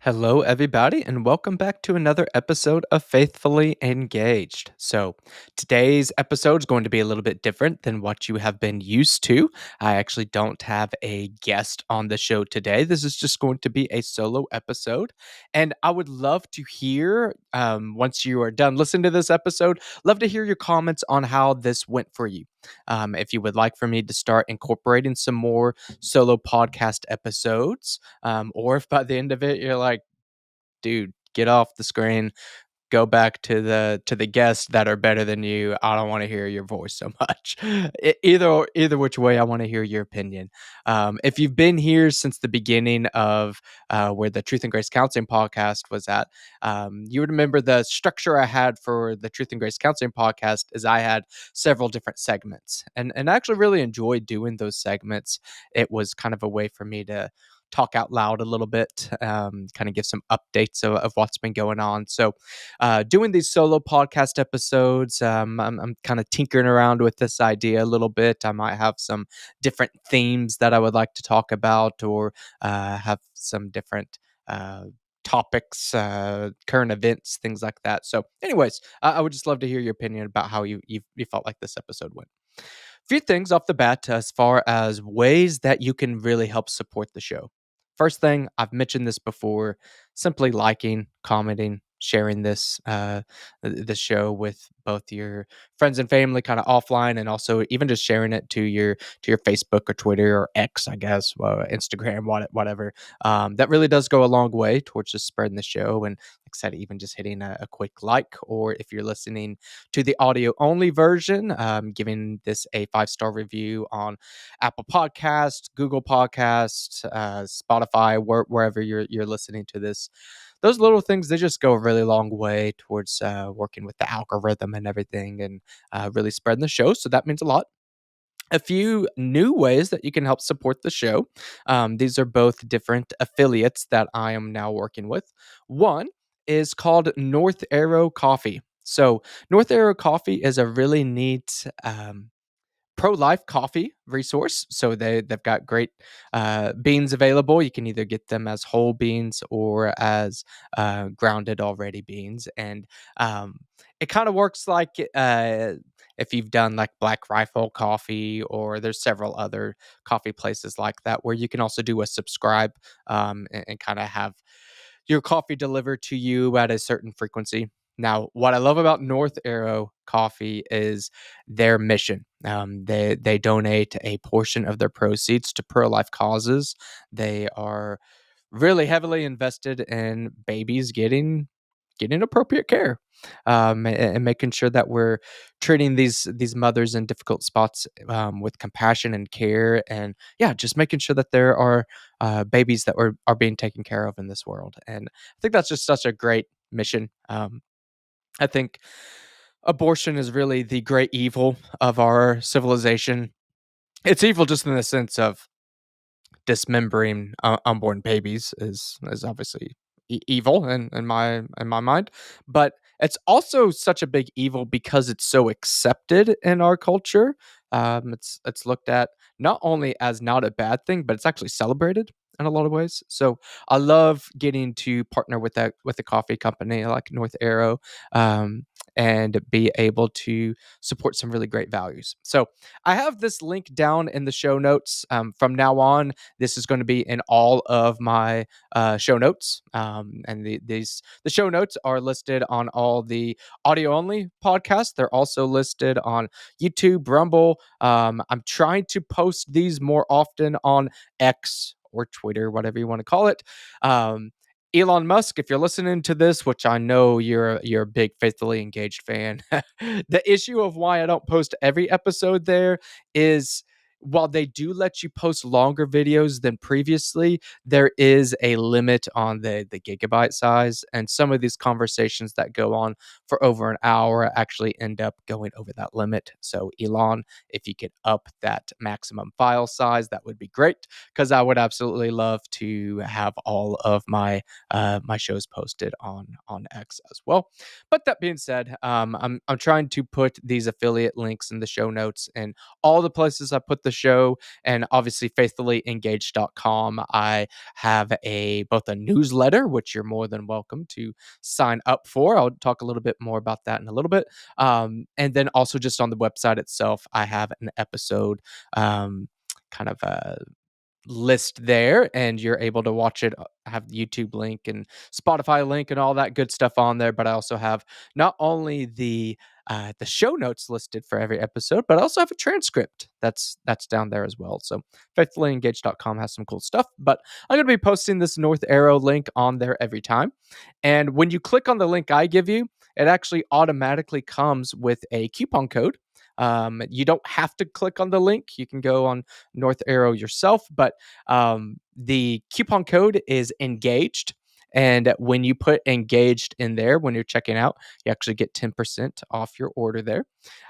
Hello, everybody, and welcome back to another episode of Faithfully Engaged. So, today's episode is going to be a little bit different than what you have been used to. I actually don't have a guest on the show today. This is just going to be a solo episode. And I would love to hear, once you are done listening to this episode, love to hear your comments on how this went for you. If you would like for me to start incorporating some more solo podcast episodes, or if by the end of it you're like, dude, get off the screen, go back to the guests that are better than you. I don't want to hear your voice so much. Either which way, I want to hear your opinion. If you've been here since the beginning of where the Truth and Grace Counseling podcast was at, you would remember the structure I had for the Truth and Grace Counseling podcast is I had several different segments, and I actually really enjoyed doing those segments. It was kind of a way for me to talk out loud a little bit, kind of give some updates of what's been going on. So, doing these solo podcast episodes, I'm kind of tinkering around with this idea a little bit. I might have some different themes that I would like to talk about, or have some different topics, current events, things like that. So, anyways, I would just love to hear your opinion about how you felt like this episode went. Few things off the bat as far as ways that you can really help support the show. First thing, I've mentioned this before, simply liking, commenting, sharing this show with both your friends and family kind of offline, and also even just sharing it to your Facebook or Twitter or X, I guess, well, Instagram, whatever. That really does go a long way towards just spreading the show. And like I said, even just hitting a quick like, or if you're listening to the audio only version, giving this a 5-star review on Apple Podcasts, Google Podcasts, Spotify, wherever you're listening to this. Those little things, they just go a really long way towards working with the algorithm and everything, and really spreading the show. So that means a lot. A few new ways that you can help support the show. These are both different affiliates that I am now working with. One is called North Arrow Coffee. So, North Arrow Coffee is a really neat pro-life coffee resource. So they've got great beans available. You can either get them as whole beans or as grounded already beans, and it kind of works like if you've done like Black Rifle Coffee, or there's several other coffee places like that where you can also do a subscribe, and kind of have your coffee delivered to you at a certain frequency. Now, what I love about North Arrow Coffee is their mission. They donate a portion of their proceeds to pro life causes. They are really heavily invested in babies getting appropriate care, and making sure that we're treating these mothers in difficult spots, with compassion and care, and yeah, just making sure that there are babies that are being taken care of in this world. And I think that's just such a great mission. I think abortion is really the great evil of our civilization. It's evil just in the sense of dismembering unborn babies is obviously evil in my mind, but it's also such a big evil because it's so accepted in our culture. It's looked at not only as not a bad thing, but it's actually celebrated in a lot of ways. So I love getting to partner with a coffee company like North Arrow, and be able to support some really great values. So I have this link down in the show notes. From now on, this is going to be in all of my show notes, and the show notes are listed on all the audio only podcasts. They're also listed on YouTube, Rumble. I'm trying to post these more often on X or Twitter, whatever you want to call it. Elon Musk, if you're listening to this, which I know you're a big faithfully engaged fan, the issue of why I don't post every episode there is, while they do let you post longer videos than previously, there is a limit on the gigabyte size, and some of these conversations that go on for over an hour actually end up going over that limit. So Elon, if you could up that maximum file size, that would be great, because I would absolutely love to have all of my shows posted on X as well. But that being said, I'm trying to put these affiliate links in the show notes and all the places I put the show. And obviously, faithfullyengaged.com. I have both a newsletter, which you're more than welcome to sign up for. I'll talk a little bit more about that in a little bit. And then also just on the website itself, I have an episode kind of list there, and you're able to watch it. I have the YouTube link and Spotify link and all that good stuff on there. But I also have not only the show notes listed for every episode, but I also have a transcript that's down there as well. So faithfullyengaged.com has some cool stuff. But I'm going to be posting this North Arrow link on there every time. And when you click on the link I give you, it actually automatically comes with a coupon code. You don't have to click on the link. You can go on North Arrow yourself, but the coupon code is engaged. And when you put engaged in there, when you're checking out, you actually get 10% off your order there.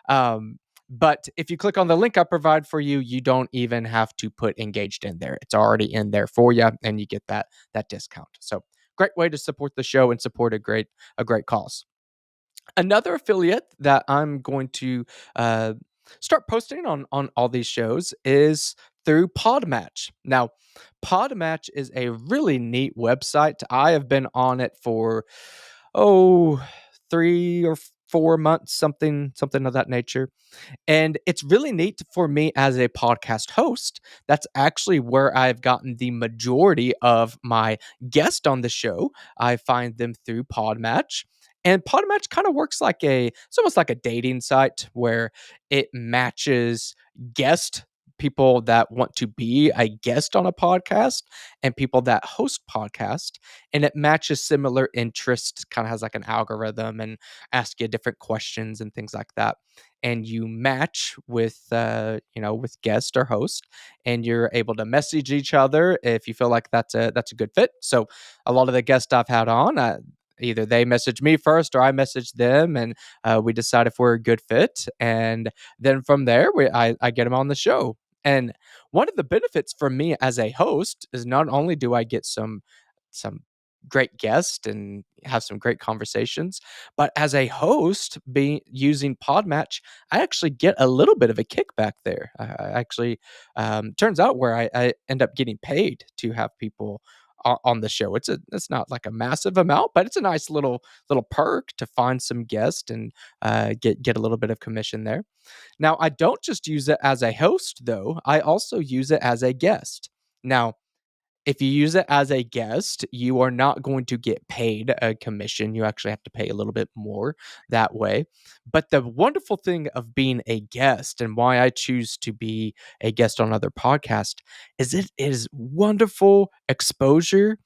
But if you click on the link I provide for you, you don't even have to put engaged in there. It's already in there for you, and you get that discount. So great way to support the show and support a great cause. Another affiliate that I'm going to uh, start posting on all these shows is through Podmatch. Now, Podmatch is a really neat website. I have been on it for oh 3 or 4 months, something of that nature. And it's really neat for me as a podcast host. That's actually where I've gotten the majority of my guests on the show. I find them through Podmatch. And Podmatch kind of works it's almost like a dating site where it matches guest people that want to be a guest on a podcast and people that host podcast, and it matches similar interests, kind of has like an algorithm and ask you different questions and things like that, and you match with guest or host, and you're able to message each other if you feel like that's a good fit. So a lot of the guests I've had on, either they message me first or I message them, and we decide if we're a good fit, and then from there I get them on the show. And one of the benefits for me as a host is not only do I get some great guests and have some great conversations, but as a host, being using Podmatch, I actually get a little bit of a kickback there. I actually turns out where I end up getting paid to have people on the show. It's not like a massive amount, but it's a nice little perk to find some guests and get a little bit of commission there. Now, I don't just use it as a host, though. I also use it as a guest. Now, if you use it as a guest, you are not going to get paid a commission. You actually have to pay a little bit more that way. But the wonderful thing of being a guest, and why I choose to be a guest on other podcasts, is it is wonderful exposure.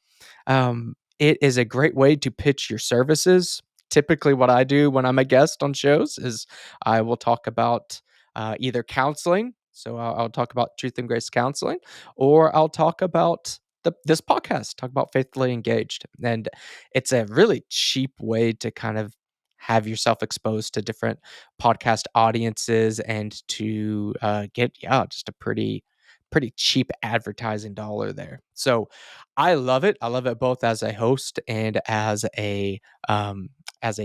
It is a great way to pitch your services. Typically, what I do when I'm a guest on shows is I will talk about either counseling. So I'll talk about Truth and Grace Counseling, or I'll talk about this podcast, talk about Faithfully Engaged. And it's a really cheap way to kind of have yourself exposed to different podcast audiences and to get, yeah, just a pretty cheap advertising dollar there. So I love it. I love it both as a host and as a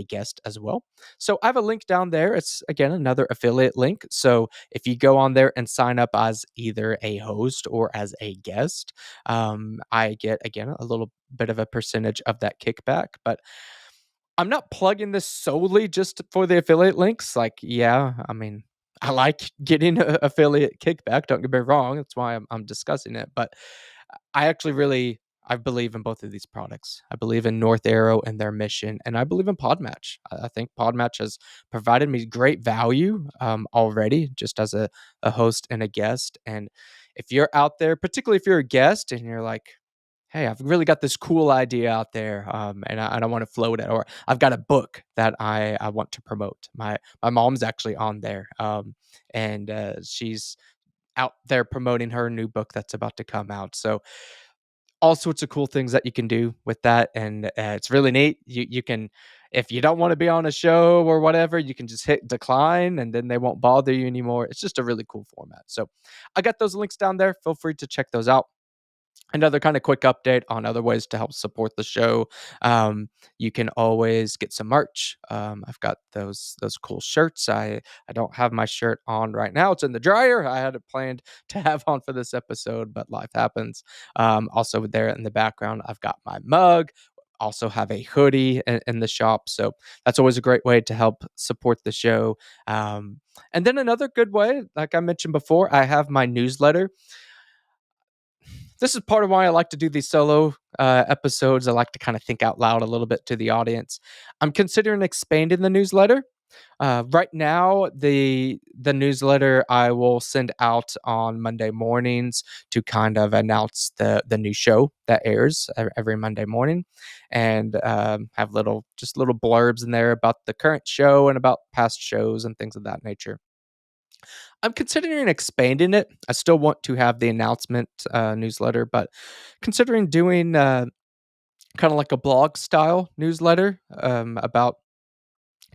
guest as well. So I have a link down there. It's again another affiliate link. So if you go on there and sign up as either a host or as a guest, I get again a little bit of a percentage of that kickback. But I'm not plugging this solely just for the affiliate links. Like, yeah, I mean, I like getting a affiliate kickback. Don't get me wrong. That's why I'm discussing it. But I actually I believe in both of these products. I believe in North Arrow and their mission, and I believe in Podmatch. I think Podmatch has provided me great value already, just as a host and a guest. And if you're out there, particularly if you're a guest and you're like, hey, I've really got this cool idea out there, and I want to float it, or I've got a book that I want to promote. My mom's actually on there, and she's out there promoting her new book that's about to come out. So all sorts of cool things that you can do with that, and it's really neat. You can, if you don't want to be on a show or whatever, you can just hit decline, and then they won't bother you anymore. It's just a really cool format. So I got those links down there. Feel free to check those out. Another kind of quick update on other ways to help support the show. You can always get some merch. I've got those cool shirts. I don't have my shirt on right now. It's in the dryer. I had it planned to have on for this episode, but life happens. Also there in the background, I've got my mug. Also have a hoodie in the shop, so that's always a great way to help support the show. And then another good way, like I mentioned before, I have my newsletter. This is part of why I like to do these solo episodes. I like to kind of think out loud a little bit to the audience. I'm considering expanding the newsletter. Right now, the newsletter I will send out on Monday mornings to kind of announce the new show that airs every Monday morning, and have little blurbs in there about the current show and about past shows and things of that nature. I'm considering expanding it. I still want to have the announcement newsletter, but considering doing kind of like a blog style newsletter about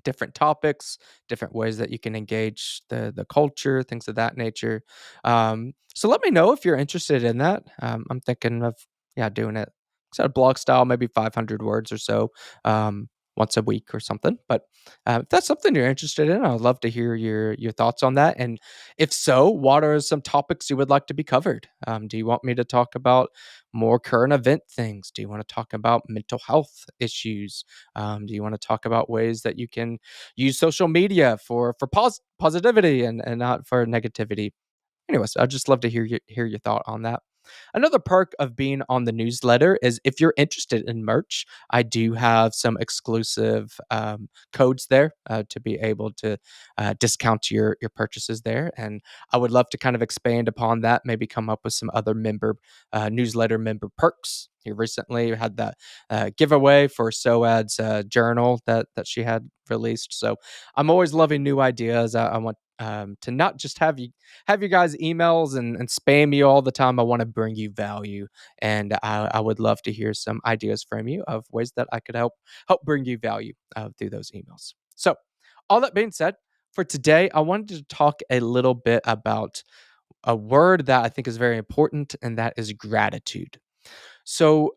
different topics, different ways that you can engage the culture, things of that nature. So let me know if you're interested in that. I'm thinking of doing it. So blog style, maybe 500 words or so, once a week or something. But if that's something you're interested in, I'd love to hear your thoughts on that. And if so, what are some topics you would like to be covered? Do you want me to talk about more current event things? Do you want to talk about mental health issues? Do you want to talk about ways that you can use social media for positivity and not for negativity? Anyways, I'd just love to hear your thought on that. Another perk of being on the newsletter is if you're interested in merch, I do have some exclusive codes there to be able to discount your purchases there, and I would love to kind of expand upon that. Maybe come up with some other member newsletter member perks. Here recently, we had that giveaway for SOAD's journal that she had released. So I'm always loving new ideas. I want to not just have you guys emails and spam you all the time. I want to bring you value, and I would love to hear some ideas from you of ways that I could help bring you value through those emails. So, all that being said, for today, I wanted to talk a little bit about a word that I think is very important, and that is gratitude. So,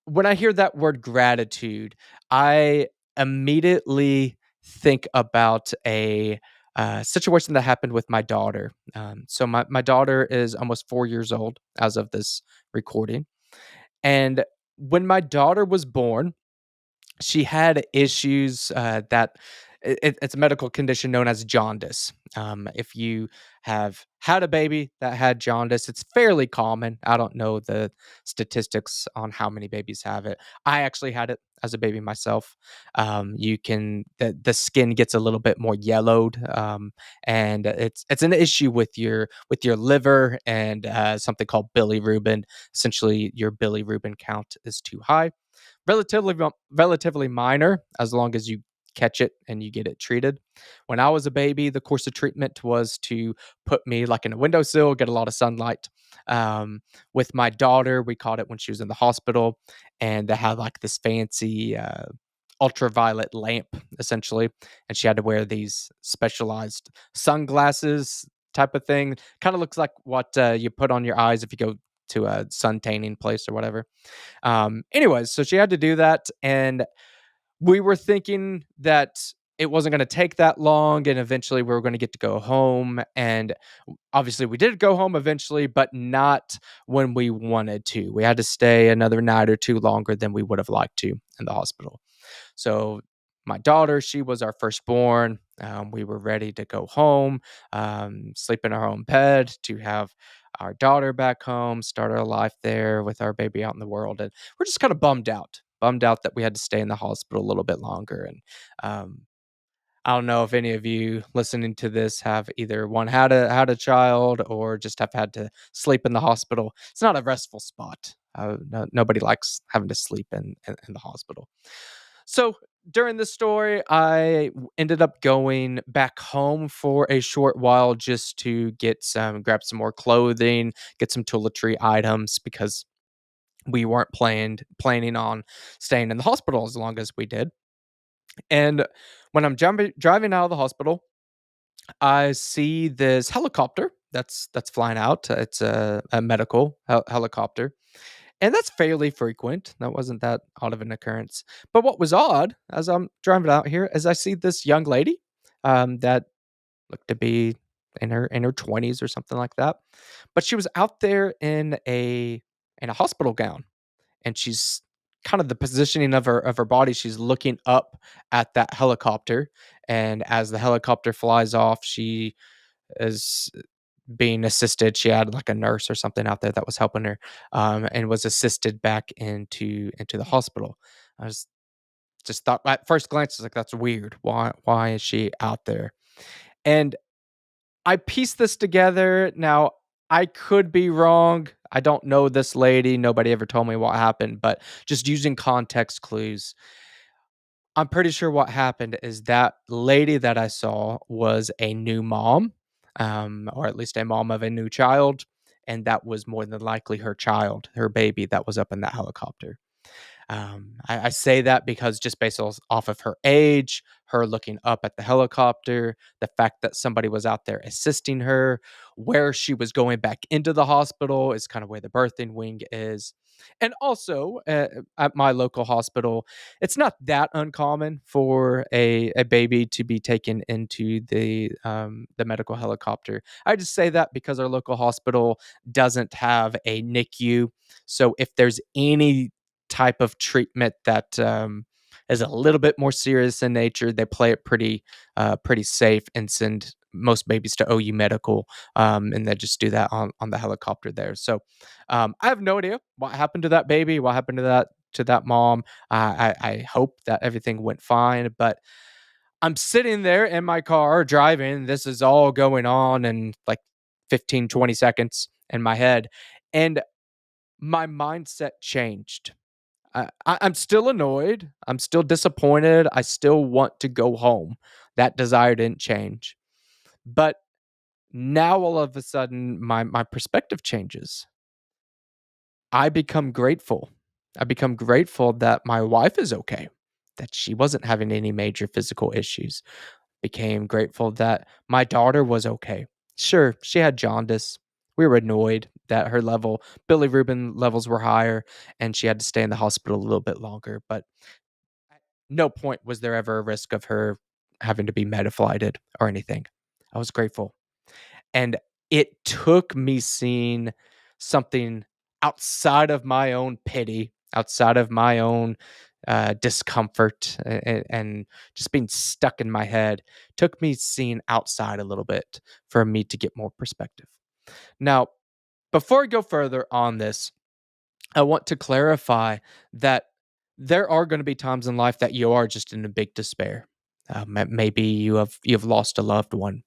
when I hear that word gratitude, I immediately think about a situation that happened with my daughter. So my daughter is almost 4 years old as of this recording, and when my daughter was born, she had issues that it's a medical condition known as jaundice. If you have had a baby that had jaundice, it's fairly common. I don't know the statistics on how many babies have it. I actually had it as a baby myself. You can the skin gets a little bit more yellowed, and it's an issue with your liver and something called bilirubin. Essentially, your bilirubin count is too high. Relatively minor as long as you catch it and you get it treated. When I was a baby, the course of treatment was to put me like in a windowsill, get a lot of sunlight. With my daughter, we caught it when she was in the hospital, and they had like this fancy ultraviolet lamp essentially, and she had to wear these specialized sunglasses type of thing. Kind of looks like what you put on your eyes if you go to a sun tanning place or whatever. Anyways, so she had to do that, and we were thinking that it wasn't going to take that long, and eventually we were going to get to go home. And obviously, we did go home eventually, but not when we wanted to. We had to stay another night or two longer than we would have liked to in the hospital. So my daughter, she was our firstborn. We were ready to go home, sleep in our own bed, to have our daughter back home, start our life there with our baby out in the world. And we're just kind of bummed out that we had to stay in the hospital a little bit longer. And um, I don't know if any of you listening to this have either one had a child or just have had to sleep in the hospital. It's not a restful spot. Nobody likes having to sleep in the hospital. So during this story, ended up going back home for a short while just to grab some more clothing, get some toiletry items because we weren't planning on staying in the hospital as long as we did. And when I'm driving out of the hospital, I see this helicopter that's flying out. It's a medical helicopter, And that's fairly frequent. That wasn't that odd of an occurrence. But what was odd as I'm driving out here is I see this young lady that looked to be in her 20s or something like that. But she was out there in a hospital gown, and she's kind of the positioning of her body. She's looking up at that helicopter, and as the helicopter flies off, she is being assisted. She had like a nurse or something out there that was helping her, and was assisted back into the hospital. I was just thought at first glance, I was like, that's weird. Why is she out there? And I pieced this together. Now, I could be wrong. I don't know this lady. Nobody ever told me what happened, but just using context clues, I'm pretty sure what happened is that lady that I saw was a new mom, or at least a mom of a new child. And that was more than likely her child, her baby that was up in that helicopter. I say that because just based off of her age, her looking up at the helicopter, the fact that somebody was out there assisting her, where she was going back into the hospital is kind of where the birthing wing is. And also at my local hospital, it's not that uncommon for a baby to be taken into the medical helicopter. I just say that because our local hospital doesn't have a NICU. So if there's any type of treatment that is a little bit more serious in nature, they play it pretty safe and send most babies to OU Medical, and they just do that on the helicopter there. So I have no idea what happened to that baby, what happened to that mom. I hope that everything went fine, but I'm sitting there in my car driving. This is all going on in like 15, 20 seconds in my head, and my mindset changed. I'm still annoyed. I'm still disappointed. I still want to go home. That desire didn't change. But now all of a sudden my perspective changes. I become grateful. I become grateful that my wife is okay, that she wasn't having any major physical issues. Became grateful that my daughter was okay. Sure, she had jaundice. We were annoyed that her bilirubin levels were higher, and she had to stay in the hospital a little bit longer. But at no point was there ever a risk of her having to be metaflighted or anything. I was grateful. And it took me seeing something outside of my own pity, outside of my own discomfort, and just being stuck in my head, took me seeing outside a little bit for me to get more perspective. Now, before I go further on this, I want to clarify that there are going to be times in life that you are just in a big despair. Maybe you have lost a loved one.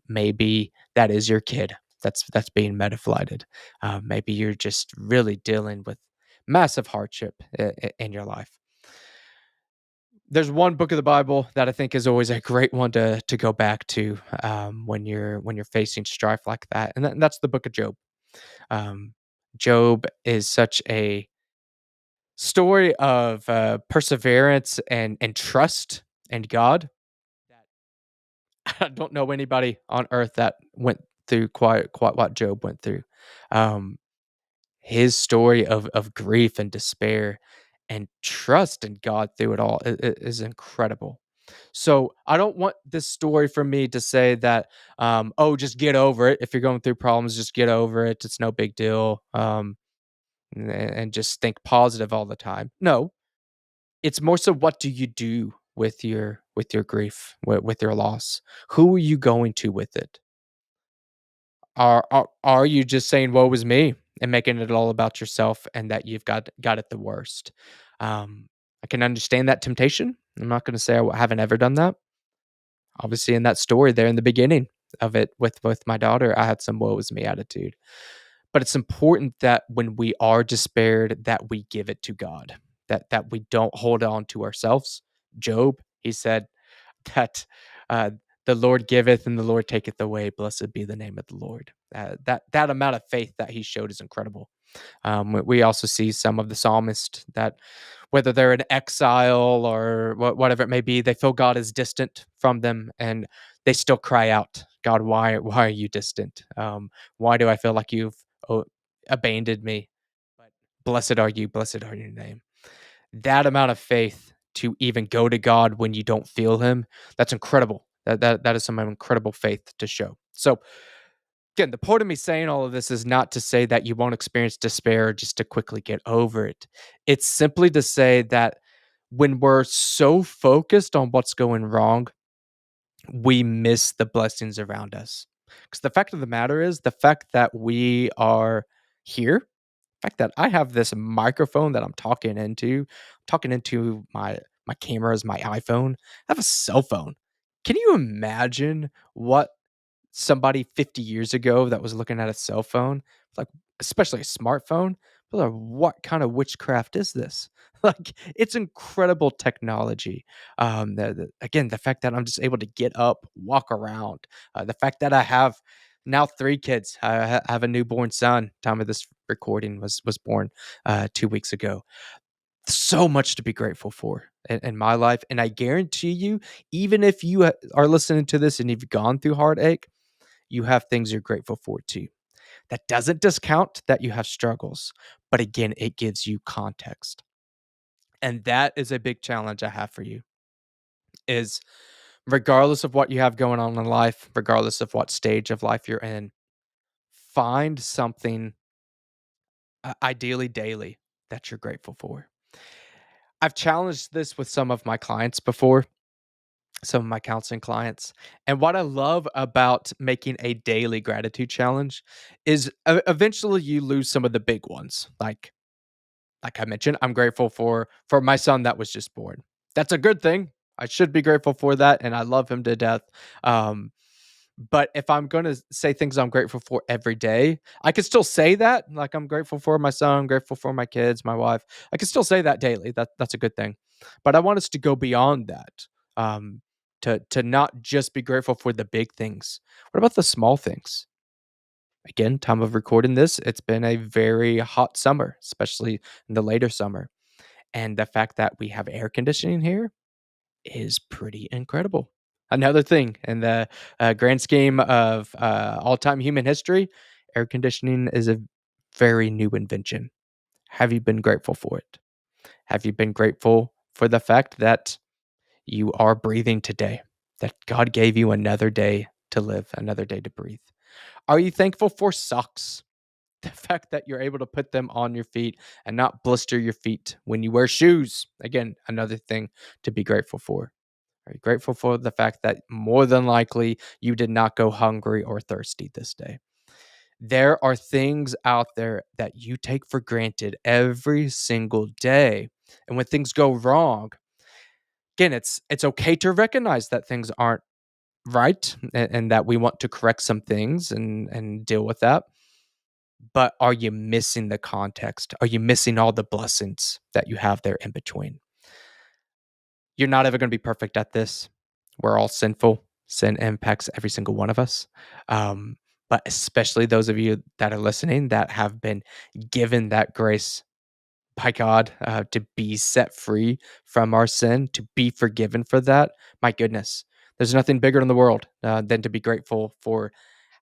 Maybe that is your kid that's being metaflighted. Maybe you're just really dealing with massive hardship in your life. There's one book of the Bible that I think is always a great one to go back to when you're facing strife like that, and that's the book of Job. Um, Job is such a story of perseverance and trust in God. I don't know anybody on earth that went through quite what Job went through. Um, his story of grief and despair and trust in God through it all is incredible. So I don't want this story for me to say that, oh, just get over it. If you're going through problems, just get over it. It's no big deal. And just think positive all the time. No, it's more so what do you do with your grief, with your loss? Who are you going to with it? Are you just saying woe is me and making it all about yourself and that you've got it the worst? I can understand that temptation. I'm not going to say I haven't ever done that. Obviously, in that story there in the beginning of it with my daughter, I had some woe is me attitude. But it's important that when we are despaired, that we give it to God, that we don't hold on to ourselves. Job, he said that uh, the Lord giveth and the Lord taketh away. Blessed be the name of the Lord. That amount of faith that he showed is incredible. We also see some of the psalmists that whether they're in exile or whatever it may be, they feel God is distant from them, and they still cry out, "God, why are you distant? Why do I feel like you've oh, abandoned me?" blessed are your name. That amount of faith to even go to God when you don't feel him, that's incredible. That is some incredible faith to show. So again, the point of me saying all of this is not to say that you won't experience despair just to quickly get over it. It's simply to say that when we're so focused on what's going wrong, we miss the blessings around us. Because the fact of the matter is, the fact that we are here, the fact that I have this microphone that I'm talking into my cameras, my iPhone, I have a cell phone. Can you imagine what somebody 50 years ago that was looking at a cell phone, like, especially a smartphone, they're like, "What kind of witchcraft is this?" Like, it's incredible technology. Again, the fact that I'm just able to get up, walk around, the fact that I have now 3 kids. I have a newborn son. Time of this recording was born, 2 weeks ago. So much to be grateful for in my life, and I guarantee you, even if you, are listening to this and you've gone through heartache, you have things you're grateful for too. That doesn't discount that you have struggles, but again, it gives you context. And that is a big challenge I have for you is regardless of what you have going on in life, regardless of what stage of life you're in, find something ideally daily that you're grateful for. I've challenged this with some of my clients before, some of my counseling clients. And what I love about making a daily gratitude challenge is eventually you lose some of the big ones. Like I mentioned, I'm grateful for my son that was just born. That's a good thing. I should be grateful for that and I love him to death. Um but if I'm going to say things I'm grateful for every day, I can still say that. Like I'm grateful for my son, I'm grateful for my kids, my wife. I can still say that daily. That's a good thing. But I want us to go beyond that. Um, to not just be grateful for the big things. What about the small things? Again, time of recording this, it's been a very hot summer, especially in the later summer. And the fact that we have air conditioning here is pretty incredible. Another thing in the grand scheme of all time human history, air conditioning is a very new invention. Have you been grateful for it? Have you been grateful for the fact that you are breathing today, that God gave you another day to live, another day to breathe? Are you thankful for socks? The fact that you're able to put them on your feet and not blister your feet when you wear shoes. Again, another thing to be grateful for. Are you grateful for the fact that more than likely you did not go hungry or thirsty this day? There are things out there that you take for granted every single day. And when things go wrong, again, it's okay to recognize that things aren't right and that we want to correct some things and deal with that. But are you missing the context? Are you missing all the blessings that you have there in between? You're not ever going to be perfect at this. We're all sinful. Sin impacts every single one of us. Um, but especially those of you that are listening that have been given that grace by God to be set free from our sin, to be forgiven for that. My goodness, there's nothing bigger in the world than to be grateful for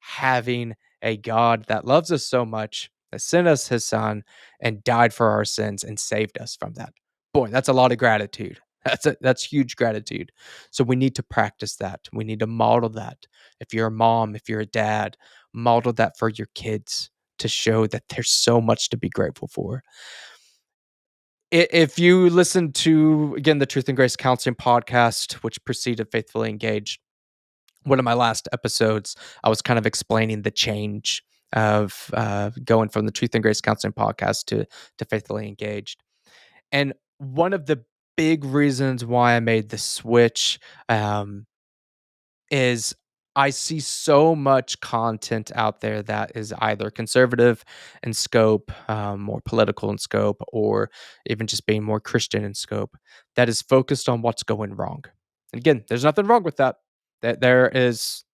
having a God that loves us so much, that sent us his son and died for our sins and saved us from that. Boy, that's a lot of gratitude. That's huge gratitude. So we need to practice that. We need to model that. If you're a mom, if you're a dad, model that for your kids to show that there's so much to be grateful for. If you listen to, again, the Truth and Grace Counseling podcast, which preceded Faithfully Engaged, one of my last episodes, I was kind of explaining the change of going from the Truth and Grace Counseling podcast to Faithfully Engaged. And one of the big reasons why I made the switch um, is I see so much content out there that is either conservative in scope, more political in scope, or even just being more Christian in scope that is focused on what's going wrong. And again, there's nothing wrong with that. That there is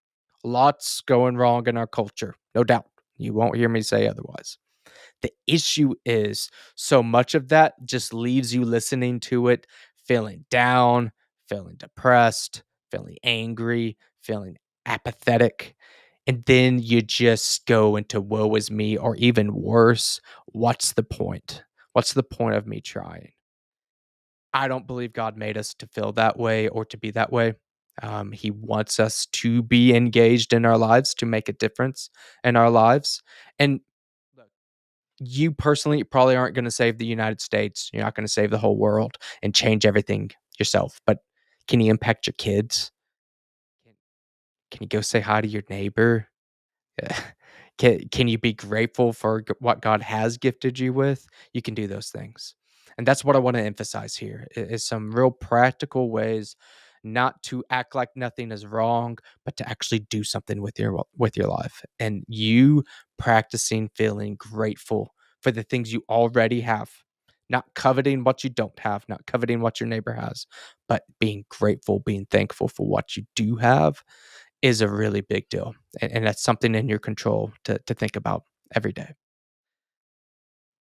lots going wrong in our culture, no doubt. You won't hear me say otherwise. The issue is so much of that just leaves you listening to it feeling down, feeling depressed, feeling angry, feeling apathetic. And then you just go into woe is me, or even worse, what's the point? What's the point of me trying? I don't believe God made us to feel that way or to be that way. He wants us to be engaged in our lives, to make a difference in our lives. And look, you personally probably aren't going to save the United States. You're not going to save the whole world and change everything yourself. But can you impact your kids? Can, can you go say hi to your neighbor? Yeah. Can you be grateful for what God has gifted you with? You can do those things. And that's what I want to emphasize here is some real practical ways not to act like nothing is wrong, but to actually do something with your life. And you practicing feeling grateful for the things you already have, not coveting what you don't have, not coveting what your neighbor has, but being grateful, being thankful for what you do have is a really big deal, and that's something in your control to think about every day.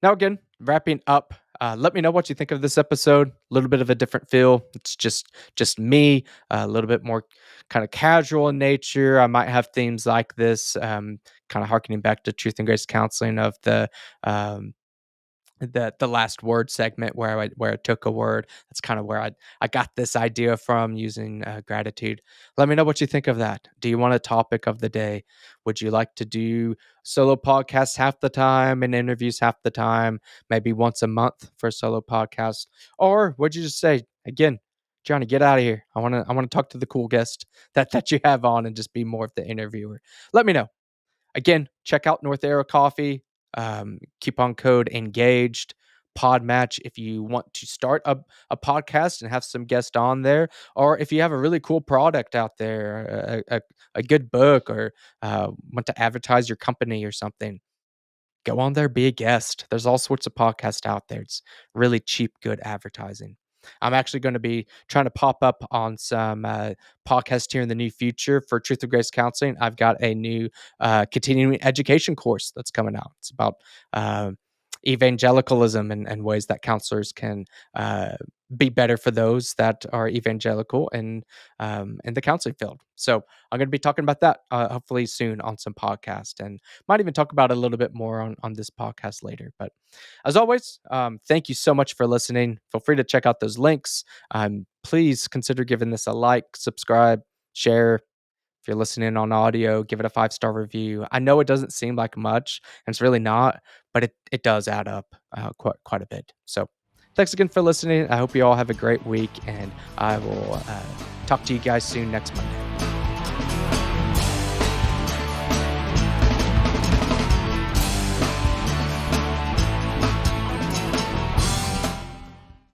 Now, again, wrapping up, let me know what you think of this episode. A little bit of a different feel. It's just me, a little bit more kind of casual in nature. I might have themes like this, kind of harkening back to Truth and Grace Counseling of um, the last word segment where I took a word. That's kind of where I got this idea from using gratitude. Let me know what you think of that. Do you want a topic of the day? Would you like to do solo podcasts half the time and interviews half the time, maybe once a month for a solo podcast? Or would you just say again, Johnny, get out of here. I want to talk to the cool guest that you have on and just be more of the interviewer. Let me know. Again, check out North Arrow Coffee. Coupon code engaged. Podmatch if you want to start a podcast and have some guests on there, or if you have a really cool product out there, a good book, or want to advertise your company or something, go on there, be a guest. There's all sorts of podcasts out there. It's really cheap, good advertising. I'm actually going to be trying to pop up on some podcasts here in the near future for Truth of Grace Counseling. I've got a new continuing education course that's coming out. It's about evangelicalism and ways that counselors can uh, be better for those that are evangelical in the counseling field. So I'm going to be talking about that hopefully soon on some podcast, and might even talk about it a little bit more on this podcast later. But as always, thank you so much for listening. Feel free to check out those links. Please consider giving this a like, subscribe, share. If you're listening on audio, give it a 5-star review. I know it doesn't seem like much, and it's really not, but it does add up quite a bit. So thanks again for listening. I hope you all have a great week, and I will talk to you guys soon next Monday.